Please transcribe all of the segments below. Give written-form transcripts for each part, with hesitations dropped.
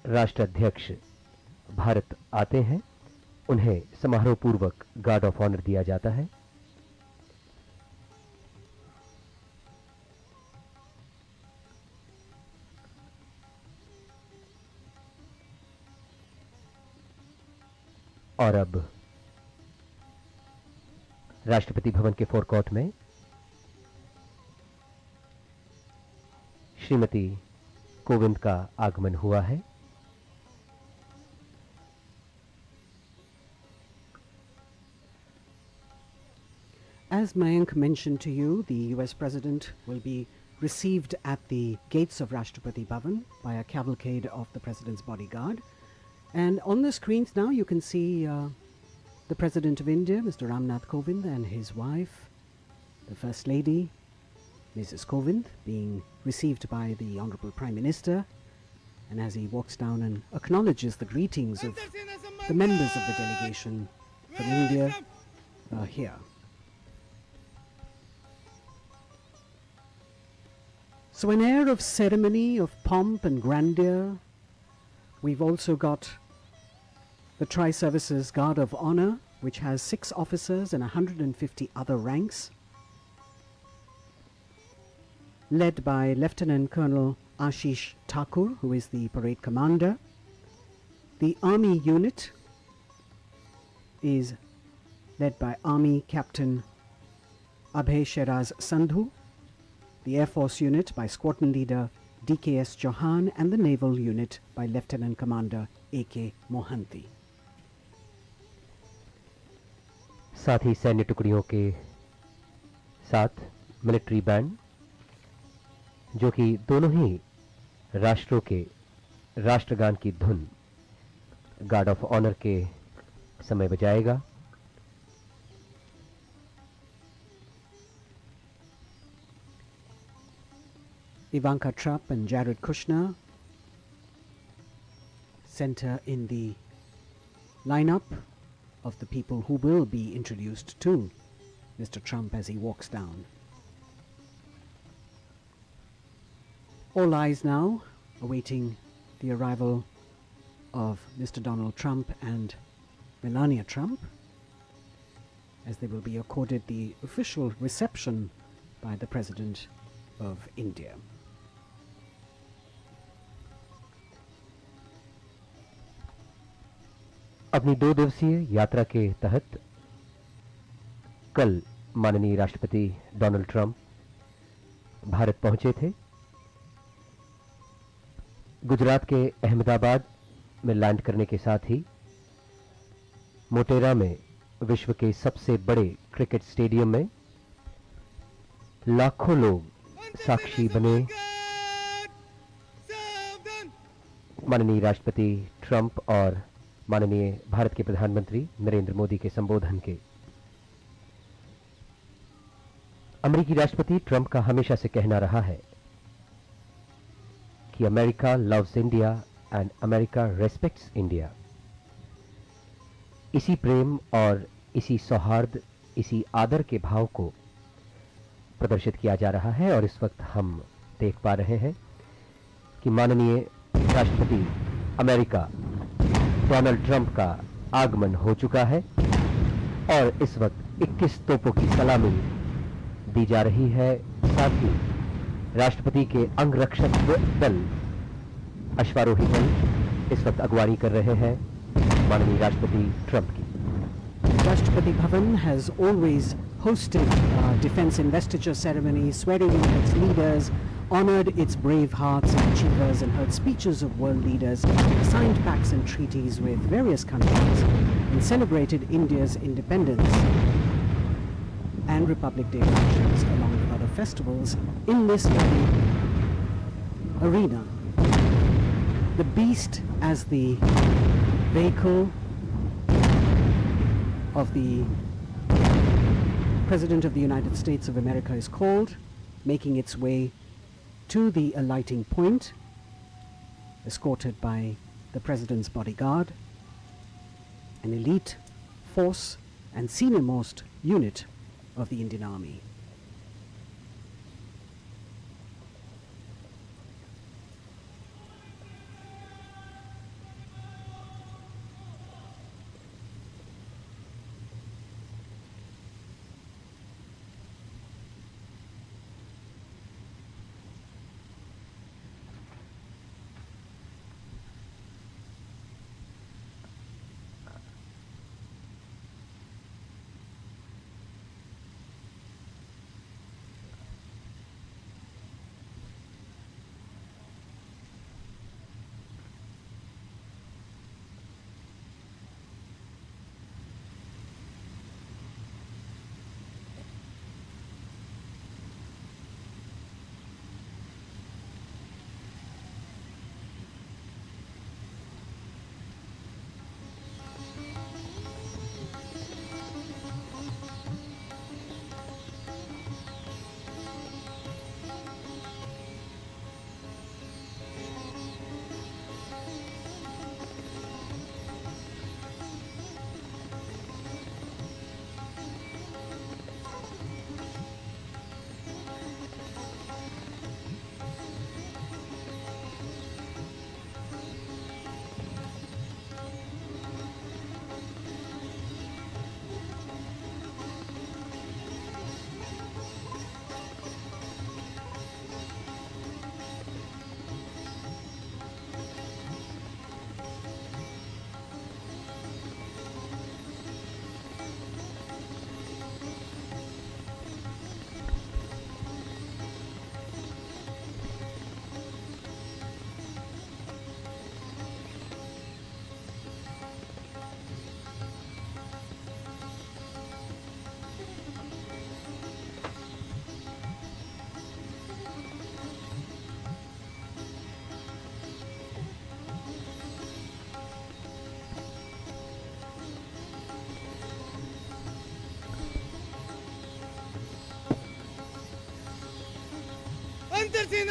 राष्ट्राध्यक्ष भारत आते हैं, उन्हें समारोहपूर्वक गार्ड ऑफ ऑनर दिया जाता है। और अब राष्ट्रपति भवन के फोरकोर्ट में श्रीमती कोविंद का आगमन हुआ है। As Mayank mentioned to you, the US President will be received at the gates of Rashtrapati Bhavan by a cavalcade of the President's bodyguard. And on the screens now you can see the President of India, Mr. Ramnath Kovind, and his wife, the First Lady, Mrs. Kovind, being received by the Honorable Prime Minister. And as he walks down and acknowledges the greetings of the members of the delegation from India here. So an air of ceremony, of pomp and grandeur. We've also got the Tri-Services Guard of Honor, which has 6 officers and 150 other ranks, led by Lieutenant Colonel Ashish Thakur, who is the parade commander. The Army unit is led by Army Captain Abhay Sheraz Sandhu, the Air Force unit by Squadron Leader DKS Chauhan, and the Naval unit by Lieutenant Commander AK Mohanty. साथ ही सैन्य टुकड़ियों के साथ military band, जो कि दोनों ही राष्ट्रों के राष्ट्रगान की धुन गार्ड ऑफ ऑनर के समय बजाएगा। Ivanka Trump and Jared Kushner center in the lineup of the people who will be introduced to Mr. Trump as he walks down. All eyes now awaiting the arrival of Mr. Donald Trump and Melania Trump, as they will be accorded the official reception by the President of India. अपनी 2 दिवसीय यात्रा के तहत कल माननीय राष्ट्रपति Donald Trump Bharat पहुंचे थे। गुजरात के अहमदाबाद में लैंड करने के साथ ही मोटेरा में विश्व के सबसे बड़े क्रिकेट स्टेडियम में लाखों लोग साक्षी बने माननीय राष्ट्रपति ट्रंप और माननीय भारत के प्रधानमंत्री नरेंद्र मोदी के संबोधन के। अमेरिकी राष्ट्रपति ट्रंप का हमेशा से कहना रहा है कि America loves India and America respects India. इसी प्रेम और इसी सौहार्द, इसी आदर के भाव को प्रदर्शित किया जा रहा है। और इस वक्त हम देख पा रहे हैं कि माननीय राष्ट्रपति अमेरिका डोनाल्ड ट्रंप का आगमन हो चुका है और इस वक्त 21 तोपों की सलामी दी जा रही है। साथ ही राष्ट्रपति के अंगरक्षक दल, अश्वारोही दल इस वक्त अगवानी कर रहे हैं माननीय राष्ट्रपति ट्रंप की। Rashtrapati Bhavan has always hosted defense investiture ceremonies, swearing in its leaders, honored its brave hearts and achievers, and heard speeches of world leaders, signed pacts and treaties with various countries, and celebrated India's independence and Republic Day functions along with other festivals in this very arena. The beast as the vehicle of the President of the United States of America is called, making its way to the alighting point, escorted by the President's bodyguard, an elite force and senior-most unit of the Indian Army.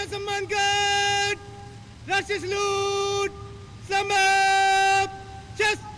सेना सम्मान guard राष्ट्रीय salute समाप्त chest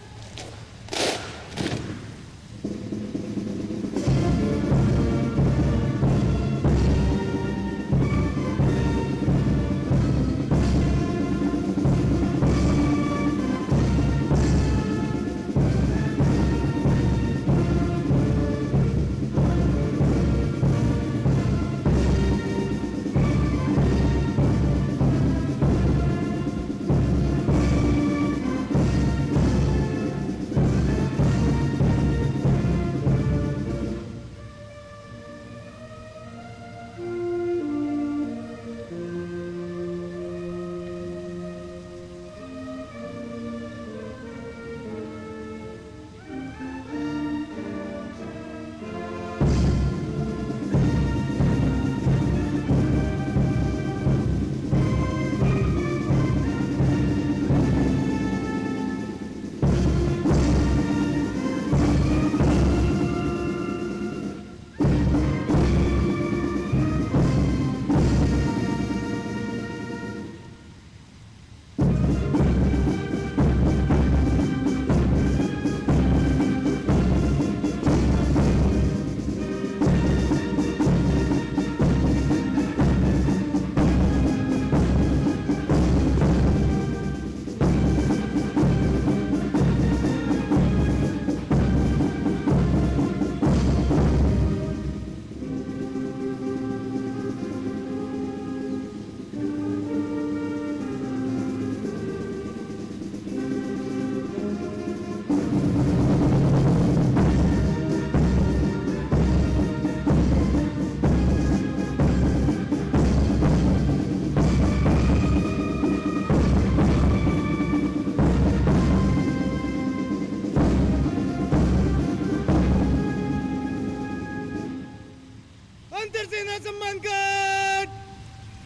अंतर सेना सम्मान guard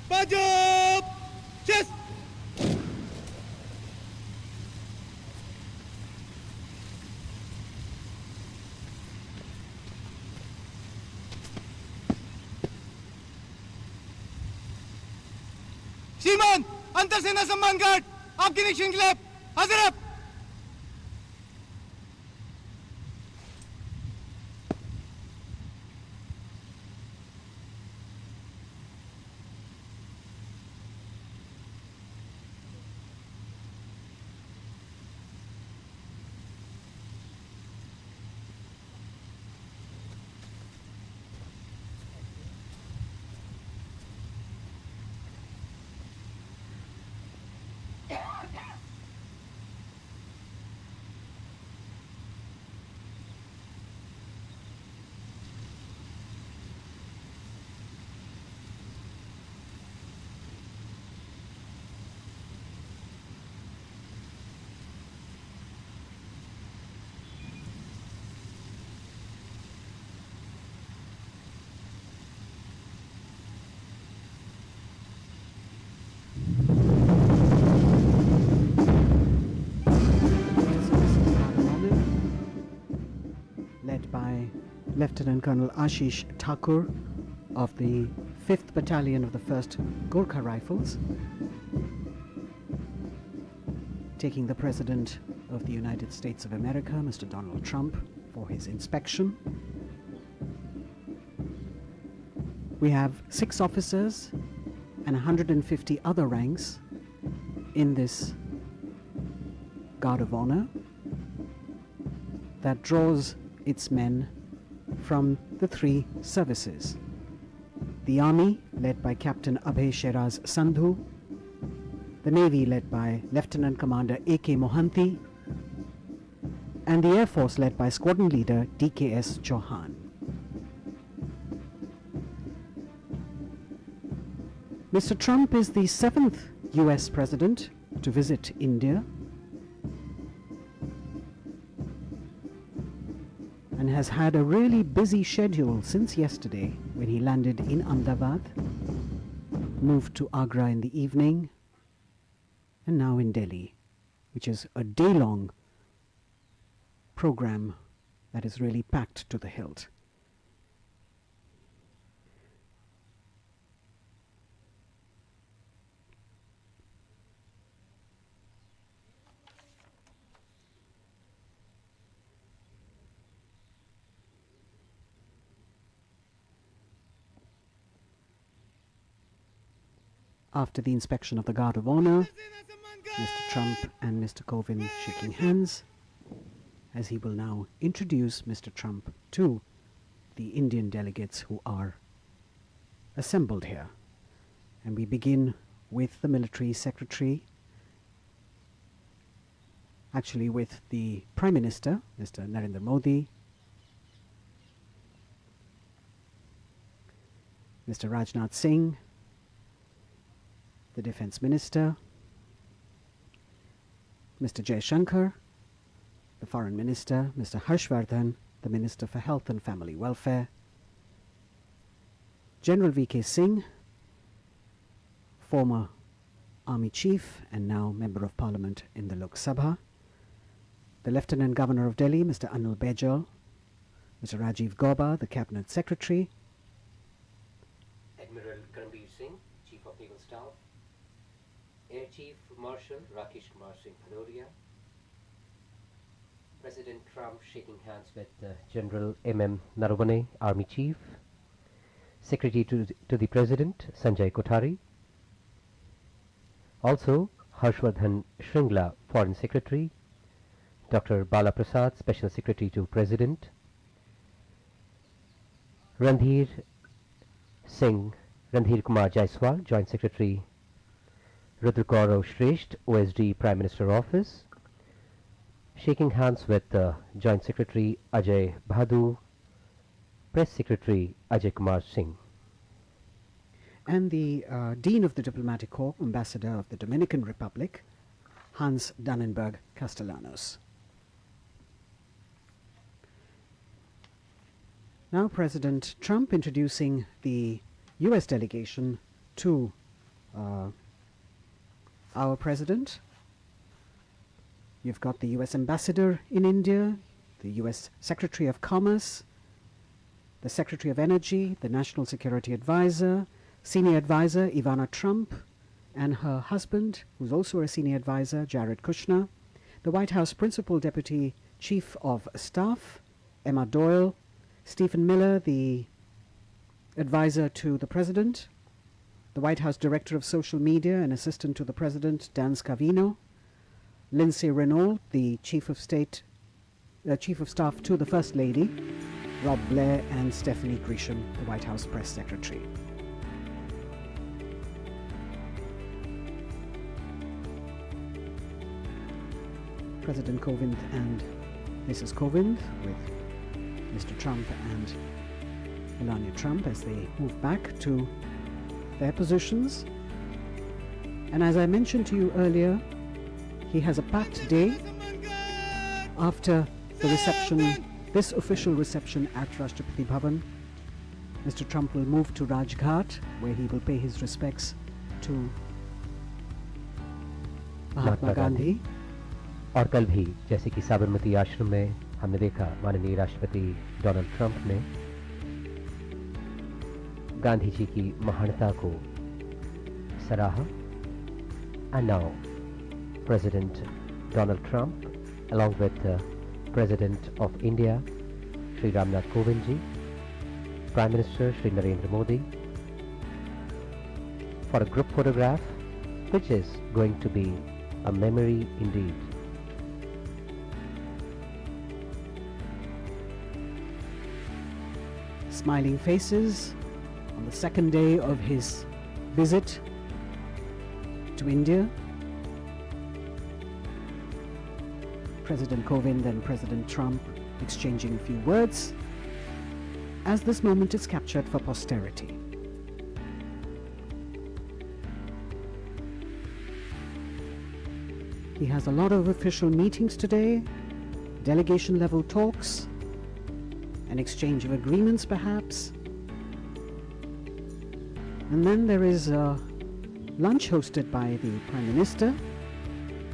बाजू chest श्रीमान अंतर सेना सम्मान गार्ड आपके निरीक्षण के लिए हाजिर है led by Lieutenant Colonel Ashish Thakur of the 5th Battalion of the 1st Gorkha Rifles, taking the President of the United States of America, Mr. Donald Trump, for his inspection. We have 6 officers and 150 other ranks in this Guard of Honor that draws its men from the 3 services. The Army, led by Captain Abhay Sheraz Sandhu, the Navy, led by Lieutenant Commander A.K. Mohanty, and the Air Force, led by Squadron Leader D.K.S. Chauhan. Mr. Trump is the 7th US President to visit India and has had a really busy schedule since yesterday when he landed in Ahmedabad, moved to Agra in the evening, and now in Delhi, which is a day-long program that is really packed to the hilt. after the inspection of the Guard of Honor, Mr. Trump and Mr. Kovind shaking hands, as he will now introduce Mr. Trump to the Indian delegates who are assembled here. And we begin with the military secretary, actually with the Prime Minister, Mr. Narendra Modi, Mr. Rajnath Singh, the Defense Minister, Mr. Jaishankar, the Foreign Minister, Mr. Harshvardhan, the Minister for Health and Family Welfare, General V.K. Singh, former Army Chief and now Member of Parliament in the Lok Sabha, the Lieutenant Governor of Delhi, Mr. Anil Baijal, Mr. Rajiv Gauba, the Cabinet Secretary, Admiral Karambir Singh, Chief of Naval Staff, Air Chief Marshal Rakesh Kumar Singh Bhadoria, President Trump shaking hands with General M.M. Narawane, Army Chief, Secretary to the President Sanjay Kothari, also Harshvardhan Shringla, Foreign Secretary, Dr. Bala Prasad, Special Secretary to President, Randhir Kumar Jaiswal, Joint Secretary, Rudra Gaurav Shresht, OSD, Prime Minister Office, shaking hands with Joint Secretary Ajay Bhadu, Press Secretary Ajay Kumar Singh. and the Dean of the Diplomatic Corps, Ambassador of the Dominican Republic, Hans Dannenberg Castellanos. Now President Trump introducing the US delegation to our President. You've got the US Ambassador in India, the US Secretary of Commerce, the Secretary of Energy, the National Security Advisor, Senior Advisor Ivana Trump, and her husband, who's also a Senior Advisor, Jared Kushner, the White House Principal Deputy Chief of Staff, Emma Doyle, Stephen Miller, the Advisor to the President, the White House Director of Social Media and Assistant to the President, Dan Scavino, Lindsay Renault, the Chief of Staff to the First Lady, Rob Blair, and Stephanie Grisham, the White House Press Secretary. President Kovind and Mrs. Kovind with Mr. Trump and Melania Trump as they move back to their positions. And as I mentioned to you earlier, he has a packed day after the reception, this official reception at Rashtrapati Bhavan. Mr. Trump will move to Rajghat, where he will pay his respects to Mahatma Gandhi. और कल भी जैसे कि साबरमती आश्रम में हमने देखा माननीय राष्ट्रपति डोनाल्ड ट्रंप ने गांधी जी की महानता को सराहा. And now President Donald Trump along with President of India Shri Ramnath Kovind ji, Prime Minister Shri Narendra Modi for a group photograph which is going to be a memory indeed. Smiling faces on the second day of his visit to India. President Kovind and President Trump exchanging a few words as this moment is captured for posterity. He has a lot of official meetings today, delegation level talks, an exchange of agreements perhaps. And then there is a lunch hosted by the Prime Minister,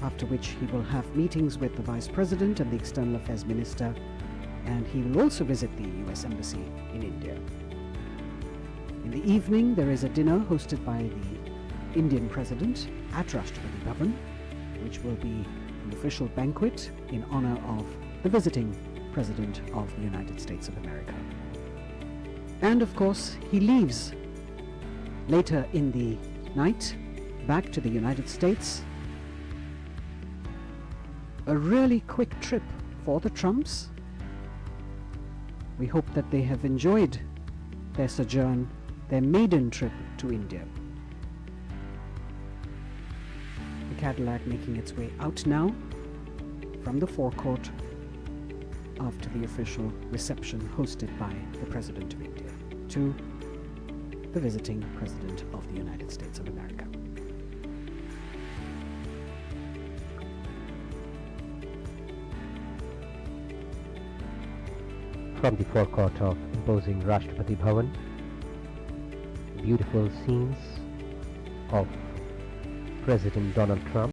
after which he will have meetings with the Vice President and the External Affairs Minister, and he will also visit the US Embassy in India. In the evening there is a dinner hosted by the Indian President at Rashtrapati Bhavan, which will be an official banquet in honor of the visiting President of the United States of America. And of course, he leaves later in the night back to the United States. A really quick trip for the Trumps. We hope that they have enjoyed their sojourn, their maiden trip to India. The Cadillac making its way out now from the forecourt after the official reception hosted by the President of India to the visiting President of the United States of America. From the forecourt of imposing Rashtrapati Bhavan, beautiful scenes of President Donald Trump